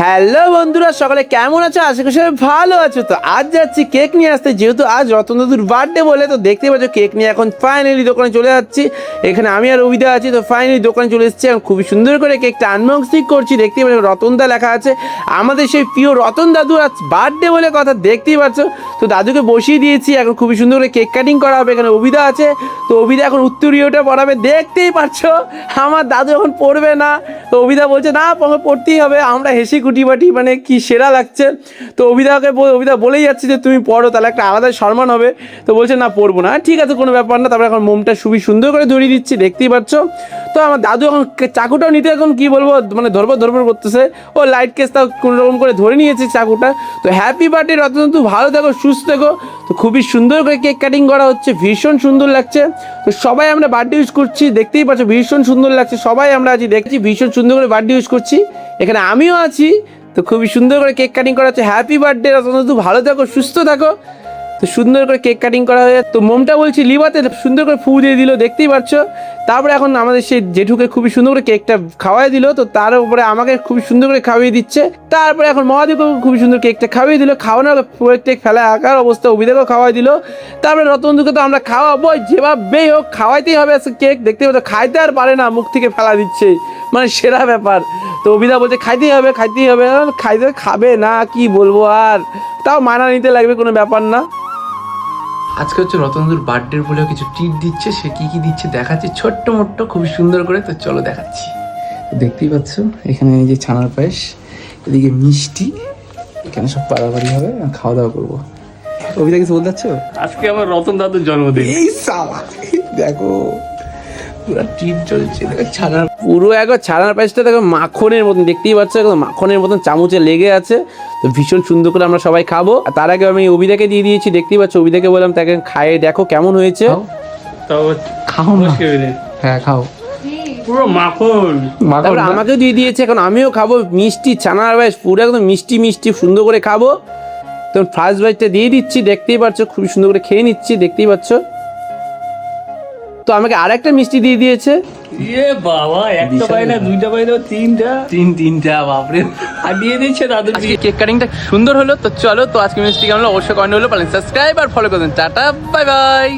Hello বন্ধুরা, সকালে কেমন আছো? আশা করি সবাই ভালো আছো। তো আজ যাচ্ছি কেক নিয়ে আসতে, যেহেতু আজ রতন দাদুর বার্থডে বলে। তো দেখতেই পাচ্ছ কেক নিয়ে এখন ফাইনালি দোকানে চলে যাচ্ছি। এখানে আমি আর অভিদা আছি। তো ফাইনালি দোকানে চলে এসেছি, এখন খুবই সুন্দর করে কেকটা আনবক্সিং করছি। দেখতেই পাচ্ছ রতনদা লেখা আছে, আমাদের সেই প্রিয় রতন দাদু আজ বার্থডে বলে কথা, দেখতেই পাচ্ছ। তো দাদুকে বসিয়ে দিয়েছি, এখন খুবই সুন্দর করে কেক কাটিং করা হবে। এখানে অভিদা আছে, তো অভিদা এখন উত্তরীয়টা পড়াবে। দেখতেই পাচ্ছ আমার দাদু এখন পড়বে না, তো অভিদা বলছে না পড়তেই হবে। আমরা হেসে কুটিবাটি, মানে কি সেরা লাগছে। তো অভিদা বলেই যাচ্ছে যে তুমি পড়ো, তাহলে একটা আলাদা সম্মান হবে। তো বলছে না পড়বো না, ঠিক আছে কোনো ব্যাপার না। তারপরে এখন মোমটা খুবই সুন্দর করে ধরিয়ে দিচ্ছি, দেখতেই পাচ্ছ। তো আমার দাদু এখন চাকুটাও নিতে, এখন কি বলবো, মানে ধরবর করতেছে। ও লাইট কেসটাও কোনো রকম করে ধরে নিয়েছে চাকুটা। তো হ্যাপি বার্থডে রতন, তুই ভালো থেকো, সুস্থ থেকো। তো খুবই সুন্দর করে কেক কাটিং করা হচ্ছে, ভীষণ সুন্দর লাগছে। তো সবাই আমরা বার্থডে ইউজ করছি, দেখতেই পাচ্ছ ভীষণ সুন্দর লাগছে। সবাই আমরা আজ দেখছি ভীষণ সুন্দর করে বার্থডে ইউজ করছি, এখানে আমিও আছি। তো খুবই সুন্দর করে কেক কাটিং করা হচ্ছে। হ্যাপি বার্থডে রতন, তুই ভালো থাকো, সুস্থ থাকো। তো সুন্দর করে কেক কাটিং করা হয়ে, তো মোমটা বলছি লিভাতে সুন্দর করে ফু দিয়ে দিল, দেখতেই পাচ্ছ। তারপরে এখন আমাদের সেই জেঠুকে খুবই সুন্দর করে কেকটা খাওয়াই দিল। তো তার উপরে আমাকে খুবই সুন্দর করে খাওয়িয়ে দিচ্ছে। তারপরে এখন মহাদেবকে খুবই সুন্দর কেকটা খাওয়িয়ে দিল। খাওয়ানোর পুরো কেক ফেলা আকার অবস্থা, অভিদেরকেও খাওয়াই দিল। তারপরে রতনদুকে তো আমরা খাওয়াবো, যেভাবেই হোক খাওয়াইতেই হবে আজকে কেক। দেখতে পাচ্ছ খাইতে আর পারে না, মুখ থেকে ফেলা দিচ্ছে, মানে সেরা ব্যাপার। তো অভিদা বলছে খাইতেই হবে। খাবে না, কি বলবো আর, তাও মানা নিতে লাগবে, কোনো ব্যাপার না। আজকে হচ্ছে রতনদুর বার্থডে বলেও কিছু ট্রিট দিচ্ছে। সে কি কি দিচ্ছে দেখাচ্ছি ছোট্ট মোট্ট, খুবই সুন্দর করে। তো চলো দেখাচ্ছি। দেখতেই পাচ্ছ এখানে এই যে ছানার পায়েস, এদিকে মিষ্টি, এখানে সব পাড়াপাড়ি হবে, খাওয়া দাওয়া করবো। কবিতা কিছু বলতে চাচ্ছ? আজকে আমার রতন দাদুর জন্মদিন। এই সালা দেখো পুরো ট্রিট চলছে, দেখো ছানার পুরো একবার ছানার পায়েসটা দেখো মাখনের মতন, দেখতেই পাচ্ছ একদম মাখনের মতন চামচে লেগে আছে। তো ভীষণ সুন্দর করে আমরা সবাই খাবো। আর তার আগে আমি অভিদাকে দিয়ে দিয়েছি, দেখতেই পাচ্ছ। অভিদাকে বললাম তাকে খাইয়ে দেখো কেমন হয়েছে। তাও খাও না। হ্যাঁ খাও, পুরো মাখন। তারপরে আমাকেও দিয়ে দিয়েছে, এখন আমিও খাবো। মিষ্টি ছানার পায়েস পুরো একদম মিষ্টি মিষ্টি, সুন্দর করে খাবো। তো ফার্স্ট বাইটটা দিয়ে দিচ্ছি, দেখতেই পাচ্ছ খুবই সুন্দর করে খেয়ে নিচ্ছি, দেখতেই পাচ্ছ। তো আমাকে আরেকটা মিষ্টি দিয়ে দিয়েছে। ইয়ে বাবা, একটা পাই না, দুইটা পাই না, তিনটা বাপরে। আর দিয়ে দিচ্ছে দাদুর। আজকে কেক কাটিংটা সুন্দর হলো। তো চলো, তো আজকে মিষ্টি কেমন হলো অবশ্যই কমেন্ট হলো, পারেন সাবস্ক্রাইব আর ফলো করবেন। Tata, bye bye.